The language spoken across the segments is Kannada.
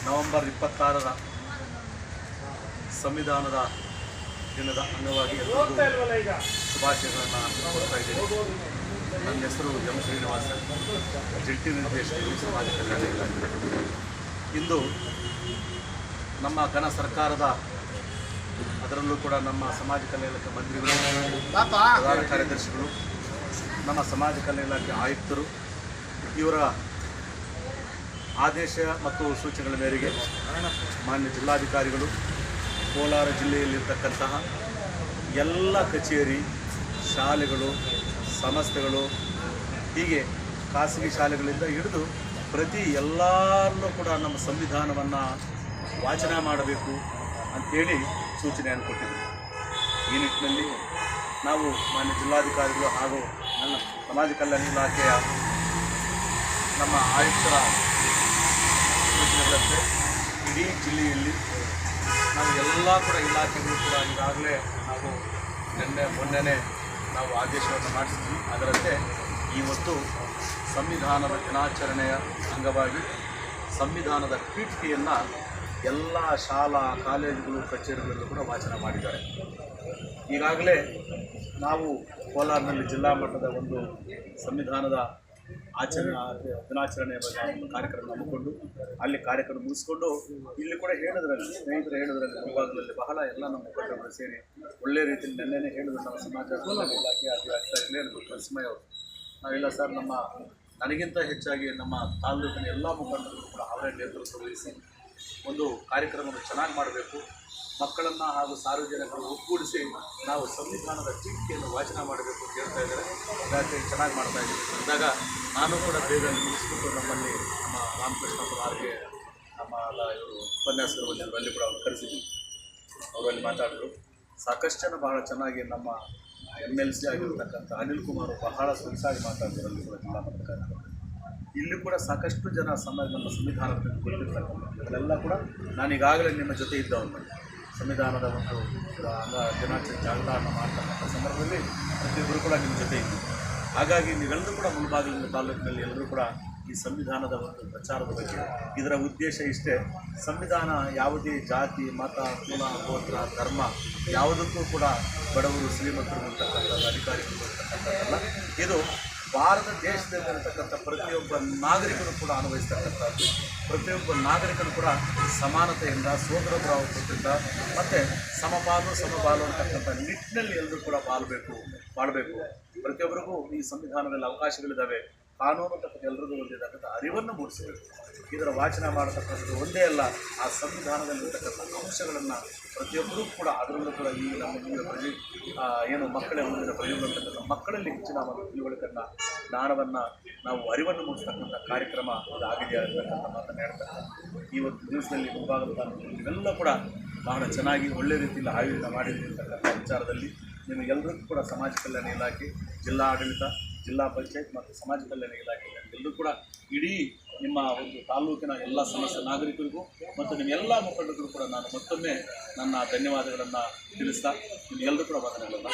ನವೆಂಬರ್ 26ರ ಸಂವಿಧಾನದ ದಿನದ ಅಂಗವಾಗಿ ಶುಭಾಶಯಗಳನ್ನು ಕೊಡ್ತಾ ಇದ್ದೀನಿ. ನನ್ನ ಹೆಸರು ಎಂ ಶ್ರೀನಿವಾಸ, ಜಂಟಿ ನಿರ್ದೇಶಕರು ಸಮಾಜ ಕಲ್ಯಾಣ ಇಲಾಖೆ. ಇಂದು ನಮ್ಮ ಘನ ಸರ್ಕಾರದ, ಅದರಲ್ಲೂ ಕೂಡ ನಮ್ಮ ಸಮಾಜ ಕಲ್ಯಾಣ ಇಲಾಖೆ ಮಂತ್ರಿಗಳು, ಪ್ರಧಾನ ಕಾರ್ಯದರ್ಶಿಗಳು, ನಮ್ಮ ಸಮಾಜ ಕಲ್ಯಾಣ ಇಲಾಖೆ ಆಯುಕ್ತರು ಇವರ ಆದೇಶ ಮತ್ತು ಸೂಚನೆಗಳ ಮೇರೆಗೆ ಮಾನ್ಯ ಜಿಲ್ಲಾಧಿಕಾರಿಗಳು ಕೋಲಾರ ಜಿಲ್ಲೆಯಲ್ಲಿರ್ತಕ್ಕಂತಹ ಎಲ್ಲ ಕಚೇರಿ, ಶಾಲೆಗಳು, ಸಂಸ್ಥೆಗಳು, ಹೀಗೆ ಖಾಸಗಿ ಶಾಲೆಗಳಿಂದ ಹಿಡಿದು ಪ್ರತಿ ಎಲ್ಲರನ್ನೂ ಕೂಡ ನಮ್ಮ ಸಂವಿಧಾನವನ್ನು ವಾಚನ ಮಾಡಬೇಕು ಅಂಥೇಳಿ ಸೂಚನೆಯನ್ನು ಕೊಟ್ಟಿದ್ದರು. ಈ ನಿಟ್ಟಿನಲ್ಲಿ ನಾವು ಮಾನ್ಯ ಜಿಲ್ಲಾಧಿಕಾರಿಗಳು ಹಾಗೂ ನನ್ನ ಸಮಾಜ ಕಲ್ಯಾಣ ಇಲಾಖೆಯ ನಮ್ಮ ಆಯುಕ್ತರ ಸೂಚನೆಗಳಂತೆ ಇಡೀ ಜಿಲ್ಲೆಯಲ್ಲಿ ನಾವು ಎಲ್ಲ ಕೂಡ ಇಲಾಖೆಗಳು ಕೂಡ ಈಗಾಗಲೇ ನಾವು ಮೊನ್ನೆನೇ ನಾವು ಆದೇಶವನ್ನು ಮಾಡಿಸಿದ್ವಿ. ಅದರಂತೆ ಇವತ್ತು ಸಂವಿಧಾನದ ದಿನಾಚರಣೆಯ ಅಂಗವಾಗಿ ಸಂವಿಧಾನದ ಪೀಠಿಕೆಯನ್ನು ಎಲ್ಲ ಶಾಲಾ ಕಾಲೇಜುಗಳು, ಕಚೇರಿಗಳಲ್ಲೂ ಕೂಡ ವಾಚನ ಮಾಡಿದ್ದಾರೆ. ಈಗಾಗಲೇ ನಾವು ಕೋಲಾರಿನಲ್ಲಿ ಜಿಲ್ಲಾ ಮಟ್ಟದ ಒಂದು ಸಂವಿಧಾನದ ದಿನಾಚರಣೆಯ ಬಗ್ಗೆ ಒಂದು ಕಾರ್ಯಕ್ರಮ ಹಮ್ಮಿಕೊಂಡು ಅಲ್ಲಿ ಕಾರ್ಯಕ್ರಮ ಮುಗಿಸ್ಕೊಂಡು ಇಲ್ಲಿ ಕೂಡ ಹೇಳಿದ್ರಲ್ಲಿ, ಸ್ನೇಹಿತರು ಹೇಳಿದ್ರಲ್ಲಿ, ಮುಂಭಾಗದಲ್ಲಿ ಬಹಳ ಎಲ್ಲ ನಮ್ಮ ಮುಖಂಡರು ಸೇರಿ ಒಳ್ಳೆಯ ರೀತಿಯಲ್ಲಿ ನೆನ್ನೆನೇ ಹೇಳಿದ್ರು. ನಮ್ಮ ಸಮಾಜ ಕಲ್ಯಾಣ ಇಲಾಖೆ ಅಧಿಕಾರಿಗಳೇ ಕೃಷ್ಣಮಯ್ಯ ಅವರು, ನಾವೆಲ್ಲ ಸರ್ ನನಗಿಂತ ಹೆಚ್ಚಾಗಿ ನಮ್ಮ ತಾಲೂಕಿನ ಎಲ್ಲ ಮುಖಂಡರು ಕೂಡ ಅವರೇ ನೇತೃತ್ವ ವಹಿಸಿ ಒಂದು ಕಾರ್ಯಕ್ರಮವನ್ನು ಚೆನ್ನಾಗಿ ಮಾಡಬೇಕು, ಮಕ್ಕಳನ್ನು ಹಾಗೂ ಸಾರ್ವಜನಿಕರು ಒಗ್ಗೂಡಿಸಿ ನಾವು ಸಂವಿಧಾನದ ಪೀಠಿಕೆಯನ್ನು ವಾಚನ ಮಾಡಬೇಕು ಅಂತ ಹೇಳ್ತಾ ಇದ್ದಾರೆ. ಹಾಗಾಗಿ ಚೆನ್ನಾಗಿ ಮಾಡ್ತಾ ಇದ್ದೀವಿ ಅಂದಾಗ ನಾನು ಕೂಡ ಬೇಗ ಮುಗಿಸ್ಬಿಟ್ಟು ನಮ್ಮಲ್ಲಿ ನಮ್ಮ ರಾಮಕೃಷ್ಣ ಅವರಿಗೆ ನಮ್ಮ ಇವರು ಉಪನ್ಯಾಸಕರು ಬಂದಿದ್ದರು, ಅಲ್ಲಿ ಕೂಡ ಅವ್ರು ಕರೆಸಿದ್ವಿ. ಅವರಲ್ಲಿ ಮಾತಾಡಿದ್ರು. ಸಾಕಷ್ಟು ಜನ ಬಹಳ ಚೆನ್ನಾಗಿ ನಮ್ಮ MLC ಆಗಿರ್ತಕ್ಕಂಥ ಅನಿಲ್ ಕುಮಾರ್ ಬಹಳ ಸೊಗಸಾಗಿ ಮಾತಾಡಿದ್ರು. ಅಲ್ಲಿ ಕೂಡ ಜಿಲ್ಲಾ ಮಟ್ಟದ ಕಾರ್ಯಕ್ರಮ ಇಲ್ಲಿ ಕೂಡ ಸಾಕಷ್ಟು ಜನ ನಮ್ಮ ಸಂವಿಧಾನದ ಗೊತ್ತಿರ್ತಕ್ಕಂಥದ್ದೆಲ್ಲ ಕೂಡ ನಾನೀಗಾಗಲೇ ನಿಮ್ಮ ಜೊತೆ ಇದ್ದವನು ಸಂವಿಧಾನದ ಒಂದು ದಿನಾಚರಣೆ ಜಾಗರಣೆ ಮಾಡ್ತಕ್ಕಂಥ ಸಂದರ್ಭದಲ್ಲಿ ಪ್ರತಿಯೊಬ್ಬರು ಕೂಡ ನಿಮ್ಮ ಜೊತೆ ಇದ್ದೀವಿ. ಹಾಗಾಗಿ ನೀವೆಲ್ಲರೂ ಕೂಡ ಮುಳಬಾಗಿಲಿನ ತಾಲೂಕಿನಲ್ಲಿ ಎಲ್ಲರೂ ಕೂಡ ಈ ಸಂವಿಧಾನದ ಒಂದು ಪ್ರಚಾರದ ಬಗ್ಗೆ, ಇದರ ಉದ್ದೇಶ ಇಷ್ಟೇ, ಸಂವಿಧಾನ ಯಾವುದೇ ಜಾತಿ, ಮತ, ಕುಲ, ಗೋತ್ರ, ಧರ್ಮ ಯಾವುದಕ್ಕೂ ಕೂಡ ಬಡವರು, ಶ್ರೀಮಂತರು ಇರ್ತಕ್ಕಂಥದ್ದು, ಅಧಿಕಾರಿಗಳು ಇರ್ತಕ್ಕಂಥದ್ದಲ್ಲ. ಇದು ಭಾರತ ದೇಶದಲ್ಲಿರ್ತಕ್ಕಂಥ ಪ್ರತಿಯೊಬ್ಬ ನಾಗರಿಕರು ಕೂಡ ಅನುಭವಿಸ್ತಕ್ಕಂಥದ್ದು. ಪ್ರತಿಯೊಬ್ಬ ನಾಗರಿಕರು ಕೂಡ ಸಮಾನತೆಯಿಂದ, ಸೋದರ ಭಾವದಿಂದ ಮತ್ತು ಸಮಬಾಲು ಅಂತಕ್ಕಂಥ ನಿಟ್ಟಿನಲ್ಲಿ ಎಲ್ಲರೂ ಕೂಡ ಬಾಳಬೇಕು. ಪ್ರತಿಯೊಬ್ಬರಿಗೂ ಈ ಸಂವಿಧಾನದಲ್ಲಿ ಅವಕಾಶಗಳಿದ್ದಾವೆ, ಕಾನೂನು ಅಂತಕ್ಕಂಥ ಎಲ್ಲರಿಗೂ ಹೊಂದಿರತಕ್ಕಂಥ ಅರಿವನ್ನು ಮೂಡಿಸಬೇಕು. ಇದರ ವಾಚನ ಮಾಡತಕ್ಕಂಥದ್ದು ಒಂದೇ ಅಲ್ಲ, ಆ ಸಂವಿಧಾನದಲ್ಲಿರ್ತಕ್ಕಂಥ ಅಂಶಗಳನ್ನು ಪ್ರತಿಯೊಬ್ಬರೂ ಕೂಡ, ಅದರಲ್ಲೂ ಕೂಡ ಈ ನಮ್ಮ ಮಕ್ಕಳೇ ಮುಂದಿನ ಪ್ರಜೆಗಳು ಅಂತಕ್ಕಂಥ ಮಕ್ಕಳಲ್ಲಿ ಹೆಚ್ಚಿನ ಒಂದು ತಿಳುವಳಿಕೆಯನ್ನು, ಜ್ಞಾನವನ್ನು, ನಾವು ಅರಿವನ್ನು ಮೂಡಿಸ್ತಕ್ಕಂಥ ಕಾರ್ಯಕ್ರಮ ಇದಾಗಿದೆ ಅಂತಕ್ಕಂಥ ಮಾತನ್ನು ಹೇಳ್ತಾರೆ. ಈ ಒಂದು ದಿವಸದಲ್ಲಿ ಮುಂಭಾಗದ ಇವೆಲ್ಲ ಕೂಡ ಬಹಳ ಚೆನ್ನಾಗಿ ಒಳ್ಳೆಯ ರೀತಿಯಲ್ಲಿ ಆಯೋಜನೆ ಮಾಡಿರ್ತಕ್ಕಂಥ ವಿಚಾರದಲ್ಲಿ ನಿಮಗೆಲ್ಲರಿಗೂ ಕೂಡ ಸಮಾಜ ಕಲ್ಯಾಣ ಇಲಾಖೆ, ಜಿಲ್ಲಾ ಆಡಳಿತ, ಜಿಲ್ಲಾ ಪಂಚಾಯತ್ ಮತ್ತು ಸಮಾಜ ಕಲ್ಯಾಣ ಇಲಾಖೆ ಎಲ್ಲರೂ ಕೂಡ ಇಡೀ ನಿಮ್ಮ ಒಂದು ತಾಲೂಕಿನ ಎಲ್ಲ ಸಮಸ್ಯೆ ನಾಗರಿಕರಿಗೂ ಮತ್ತು ನಿಮ್ಮೆಲ್ಲ ಮುಖಂಡರಿಗೂ ಕೂಡ ನಾನು ಮತ್ತೊಮ್ಮೆ ನನ್ನ ಧನ್ಯವಾದಗಳನ್ನು ತಿಳಿಸ್ತಾ ನಿಮಗೆಲ್ಲರೂ ಕೂಡ ವಂದನೆಗಳನ್ನು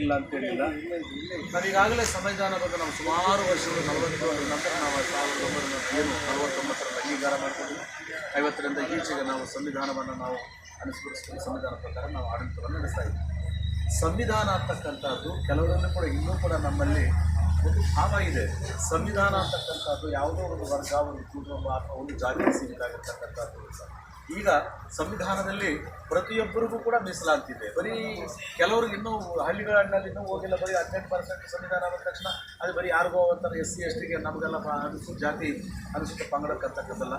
ಇಲ್ಲ ಅಂತೇಳಿಲ್ಲ. ನಾವೀಗಾಗಲೇ ಸಂವಿಧಾನ ಬಗ್ಗೆ ನಾವು ಸುಮಾರು ವರ್ಷಗಳು 40 ನಂತರ ನಾವು 1949ರಲ್ಲಿ ಅಂಗೀಕಾರ ಮಾಡಿಕೊಂಡಿದ್ವಿ. 50ರಿಂದ ಈಚೆಗೆ ನಾವು ಸಂವಿಧಾನವನ್ನು ನಾವು ಅನುಸರಿಸಿಕೊಂಡು ಸಂವಿಧಾನ ಪ್ರಕಾರ ನಾವು ಆಡಳಿತವನ್ನು ನಡೆಸ್ತಾ ಇದ್ದೀವಿ. ಸಂವಿಧಾನ ಅಂತಕ್ಕಂಥದ್ದು ಕೆಲವರನ್ನು ಕೂಡ ಇನ್ನೂ ಕೂಡ ನಮ್ಮಲ್ಲಿ ಒಂದು ಭಾವ ಇದೆ. ಸಂವಿಧಾನ ಅಂತಕ್ಕಂಥದ್ದು ಯಾವುದೋ ಒಂದು ವರ್ಗ, ಒಂದು ಕುಟುಂಬ ಅಥವಾ ಒಂದು ಜಾತಿಗೆ ಸೀಮಿತ ಆಗಿರ್ತಕ್ಕಂಥದ್ದು. ಈಗ ಸಂವಿಧಾನದಲ್ಲಿ ಪ್ರತಿಯೊಬ್ಬರಿಗೂ ಕೂಡ ಮೀಸಲಾತಿದೆ. ಬರೀ ಕೆಲವ್ರಿಗೆ ಇನ್ನೂ ಹಳ್ಳಿಗಳಲ್ಲಿ ಇನ್ನೂ ಹೋಗಿಲ್ಲ, ಬರೀ 18% ಸಂವಿಧಾನ ಆದ ತಕ್ಷಣ ಅದು ಬರೀ ಯಾರಿಗೋ ಅಂತಾರೆ SC STಗೆ, ನಮಗೆಲ್ಲ ಅನುಸೂಚಿತ ಜಾತಿ, ಅನುಸೂಚಿತ ಪಂಗಡಕ್ಕೆ ಅಂತಕ್ಕಂಥಲ್ಲ.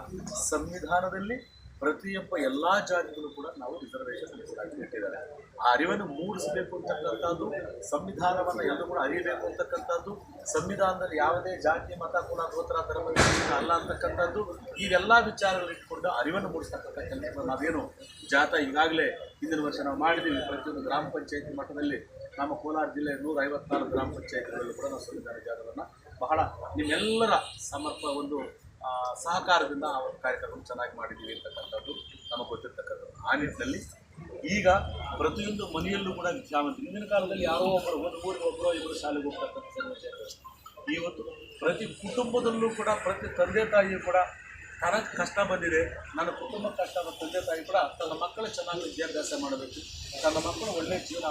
ಸಂವಿಧಾನದಲ್ಲಿ ಪ್ರತಿಯೊಬ್ಬ ಎಲ್ಲ ಜಾತಿಗಳು ಕೂಡ ನಾವು ರಿಸರ್ವೇಷನ್ ಇಟ್ಟಿದ್ದಾರೆ. ಆ ಅರಿವನ್ನು ಮೂಡಿಸಬೇಕು ಅಂತಕ್ಕಂಥದ್ದು, ಸಂವಿಧಾನವನ್ನು ಎಲ್ಲರೂ ಕೂಡ ಅರಿಯಬೇಕು ಅಂತಕ್ಕಂಥದ್ದು, ಸಂವಿಧಾನದಲ್ಲಿ ಯಾವುದೇ ಜಾತಿ, ಮತ, ಕುಲ, ಗೋತ್ರ, ಧರ್ಮ ಅಲ್ಲ ಅಂತಕ್ಕಂಥದ್ದು, ಇವೆಲ್ಲ ವಿಚಾರಗಳಿಟ್ಕೊಂಡು ಅರಿವನ್ನು ಮೂಡಿಸ್ತಕ್ಕಂಥ ಕೆಲಸ ನಾವೇನು ಜಾಥಾ ಈಗಾಗಲೇ ಹಿಂದಿನ ವರ್ಷ ನಾವು ಮಾಡಿದ್ದೀವಿ. ಪ್ರತಿಯೊಂದು ಗ್ರಾಮ ಪಂಚಾಯತಿ ಮಟ್ಟದಲ್ಲಿ ನಮ್ಮ ಕೋಲಾರ ಜಿಲ್ಲೆ 154 ಗ್ರಾಮ ಪಂಚಾಯತಿಗಳಲ್ಲೂ ಕೂಡ ನಾವು ಸಂವಿಧಾನ ಜಾಥಾವನ್ನು ಬಹಳ ನಿಮ್ಮೆಲ್ಲರ ಸಮರ್ಥ ಒಂದು ಸಹಕಾರದಿಂದ ಆ ಒಂದು ಕಾರ್ಯಕ್ರಮ ಚೆನ್ನಾಗಿ ಮಾಡಿದ್ದೀವಿ ಅಂತಕ್ಕಂಥದ್ದು ನಮಗೆ ಗೊತ್ತಿರ್ತಕ್ಕಂಥದ್ದು. ಆ ನಿಟ್ಟಿನಲ್ಲಿ ಈಗ ಪ್ರತಿಯೊಂದು ಮನೆಯಲ್ಲೂ ಕೂಡ ಹಿಂದಿನ ಕಾಲದಲ್ಲಿ ಯಾರೋ ಒಬ್ಬರು ಒಂದು ಊರಿಗೆ ಒಬ್ಬರು ಇಬ್ಬರು ಶಾಲೆಗೆ ಹೋಗ್ತಕ್ಕಂಥ ಸಮಸ್ಯೆ. ಇವತ್ತು ಪ್ರತಿ ಕುಟುಂಬದಲ್ಲೂ ಕೂಡ ಪ್ರತಿ ತಂದೆ ತಾಯಿಯೂ ಕೂಡ ನನಗೆ ಕಷ್ಟ ಬಂದಿದೆ, ನನ್ನ ಕುಟುಂಬ ಕಷ್ಟ ಬಂದ ತಂದೆ ತಾಯಿ ಕೂಡ ತನ್ನ ಮಕ್ಕಳು ಚೆನ್ನಾಗಿ ವಿದ್ಯಾಭ್ಯಾಸ ಮಾಡಬೇಕು, ತನ್ನ ಮಕ್ಕಳು ಒಳ್ಳೆಯ ಜೀವನ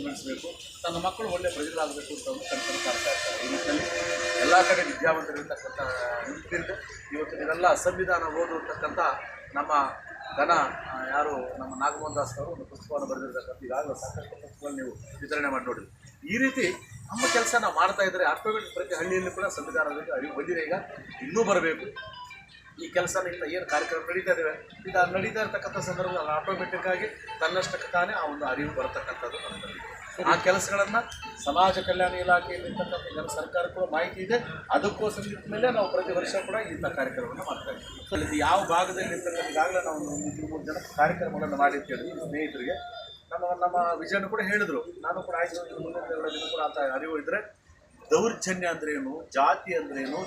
ನಡೆಸಬೇಕು, ತನ್ನ ಮಕ್ಕಳು ಒಳ್ಳೆಯ ಪ್ರಜೆಗಳಾಗಬೇಕು ಅಂತ ಒಂದು ಕನಸನ್ನು ಕಾಣ್ತಾ ಇರ್ತಾರೆ. ಈ ನಿಟ್ಟಿನಲ್ಲಿ ಎಲ್ಲ ಕಡೆ ವಿದ್ಯಾವಂತರಿರ್ತಕ್ಕಂಥ ನಿಂತಿದ್ದು ಇವತ್ತು ಇದೆಲ್ಲ ಸಂವಿಧಾನ ಓದುವಂತಕ್ಕಂಥ ನಮ್ಮ ಘನ ಯಾರು ನಮ್ಮ ನಾಗಮೋಹನ್ ದಾಸ್ ಅವರು ಒಂದು ಪುಸ್ತಕವನ್ನು ಬರೆದಿರ್ತಕ್ಕಂಥ ಈಗಾಗಲೇ ಸಾಕಷ್ಟು ಪುಸ್ತಕಗಳು ನೀವು ವಿತರಣೆ ಮಾಡಿ ನೋಡಿರಿ. ಈ ರೀತಿ ನಮ್ಮ ಕೆಲಸ ನಾವು ಮಾಡ್ತಾ ಇದ್ದರೆ ಆಟೋಮೆಟಿಕ್ ಪ್ರತಿ ಹಳ್ಳಿಯಲ್ಲಿ ಕೂಡ ಸಂವಿಧಾನದಲ್ಲಿ ಅರಿವು ಬಂದಿದೆ. ಈಗ ಇನ್ನೂ ಬರಬೇಕು. ಈ ಕೆಲಸನ ಇಂಥ ಏನು ಕಾರ್ಯಕ್ರಮ ನಡೀತಾ ಇದ್ದೇವೆ, ಈಗ ನಡೀತಾ ಇರ್ತಕ್ಕಂಥ ಸಂದರ್ಭದಲ್ಲಿ ಆಟೋಮೆಟಿಕ್ ಆಗಿ ತನ್ನಷ್ಟಕ್ಕೆ ತಾನೇ ಆ ಒಂದು ಅರಿವು ಬರತಕ್ಕಂಥದ್ದು ನಮ್ಮಲ್ಲಿ. ಆ ಕೆಲಸಗಳನ್ನು ಸಮಾಜ ಕಲ್ಯಾಣ ಇಲಾಖೆಯಲ್ಲಿರ್ತಕ್ಕಂಥ ಜನ ಸರ್ಕಾರಕ್ಕೂ ಮಾಹಿತಿ ಇದೆ. ಅದಕ್ಕೋಸ್ಕರ ಮೇಲೆ ನಾವು ಪ್ರತಿ ವರ್ಷ ಕೂಡ ಇಂಥ ಕಾರ್ಯಕ್ರಮವನ್ನು ಮಾಡ್ತಾ ಇದ್ದೀವಿ. ಸೊ ಇದು ಯಾವ ಭಾಗದಲ್ಲಿ ಇರ್ತಕ್ಕಂಥ ಈಗಾಗಲೇ ನಾವು ಒಂದು 3 ಜನ ಕಾರ್ಯಕ್ರಮಗಳನ್ನು ಮಾಡಿರ್ತೀವಿ ಸ್ನೇಹಿತರಿಗೆ. ನಮ್ಮ ವಿಜಯನ ಕೂಡ ಹೇಳಿದ್ರು, ನಾನು ಕೂಡ ಆಯ್ತು ಮುಂದಿನ 2 ದಿನ ಕೂಡ ಅಂತ ಅರಿವು ಇದ್ದರೆ ದೌರ್ಜನ್ಯ ಅಂದ್ರೇನು, ಜಾತಿ ಅಂದ್ರೇನು,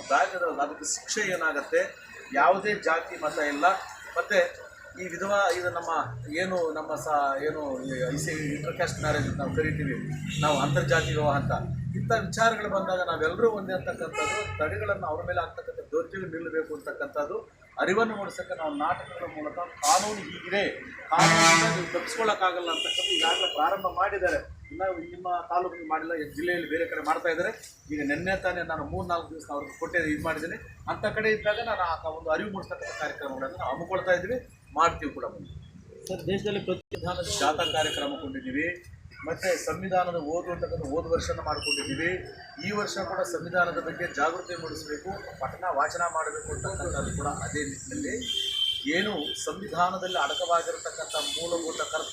ಅದಕ್ಕೆ ಶಿಕ್ಷೆ ಏನಾಗುತ್ತೆ, ಯಾವುದೇ ಜಾತಿ ಮತ ಇಲ್ಲ. ಮತ್ತು ಈ ಇದು ನಮ್ಮ ಏನು ಇಂಟರ್ಕ್ಯಾಸ್ಟ್ ಮ್ಯಾರೇಜ್ ನಾವು ಕರಿತೀವಿ, ನಾವು ಅಂತರ್ಜಾತಿ ವಿವಾಹ ಅಂತ, ಇಂಥ ವಿಚಾರಗಳು ಬಂದಾಗ ನಾವೆಲ್ಲರೂ ಒಂದೇ ಅಂತಕ್ಕಂಥದ್ದು, ತಡೆಗಳನ್ನು ಅವ್ರ ಮೇಲೆ ಆಗ್ತಕ್ಕಂಥ ದೌರ್ಜನ್ಯ ನಿಲ್ಲಬೇಕು ಅಂತಕ್ಕಂಥದ್ದು ಅರಿವನ್ನು ಮೂಡಿಸೋಕ್ಕೆ ನಾವು ನಾಟಕಗಳ ಮೂಲಕ ಕಾನೂನು ಹೀಗಿದೆ, ಕಾನೂನಿಂದ ನೀವು ತಪ್ಪಿಸ್ಕೊಳ್ಳೋಕ್ಕಾಗಲ್ಲ ಅಂತಕ್ಕಂಥ ಈಗಾಗಲೇ ಪ್ರಾರಂಭ ಮಾಡಿದ್ದಾರೆ. ಇನ್ನು ನಿಮ್ಮ ತಾಲೂಕಿಗೆ ಮಾಡಿಲ್ಲ, ಜಿಲ್ಲೆಯಲ್ಲಿ ಬೇರೆ ಕಡೆ ಮಾಡ್ತಾ ಇದ್ದಾರೆ. ಈಗ ನಿನ್ನೆ ತಾನೇ ನಾನು 3-4 ದಿವಸ ಅವ್ರಿಗೆ ಇದು ಮಾಡಿದ್ದೀನಿ. ಅಂಥ ಕಡೆ ಇದ್ದಾಗ ನಾನು ಆ ಒಂದು ಅರಿವು ಮೂಡಿಸ್ತಕ್ಕಂಥ ಕಾರ್ಯಕ್ರಮಗಳನ್ನು ನಾವು ಹಮ್ಮಿಕೊಳ್ತಾ ಇದ್ವಿ, ಮಾಡ್ತೀವಿ ಕೂಡ. ಸರ್, ದೇಶದಲ್ಲಿ ಸಂವಿಧಾನದ ಜಾಥಾ ಕಾರ್ಯಕ್ರಮ ಕೊಂಡಿದ್ದೀವಿ, ಮತ್ತು ಸಂವಿಧಾನದ ಓದುವಂತಕ್ಕಂಥ ವರ್ಷನ ಮಾಡಿಕೊಂಡಿದ್ದೀವಿ. ಈ ವರ್ಷ ಕೂಡ ಸಂವಿಧಾನದ ಬಗ್ಗೆ ಜಾಗೃತಿ ಮೂಡಿಸಬೇಕು, ಪಠಣ ವಾಚನ ಮಾಡಬೇಕು ಅಂತಕ್ಕಂಥದ್ದು ಕೂಡ ಅದೇ ನಿಟ್ಟಿನಲ್ಲಿ ಏನು ಸಂವಿಧಾನದಲ್ಲಿ ಅಡಕವಾಗಿರತಕ್ಕಂಥ ಮೂಲಭೂತ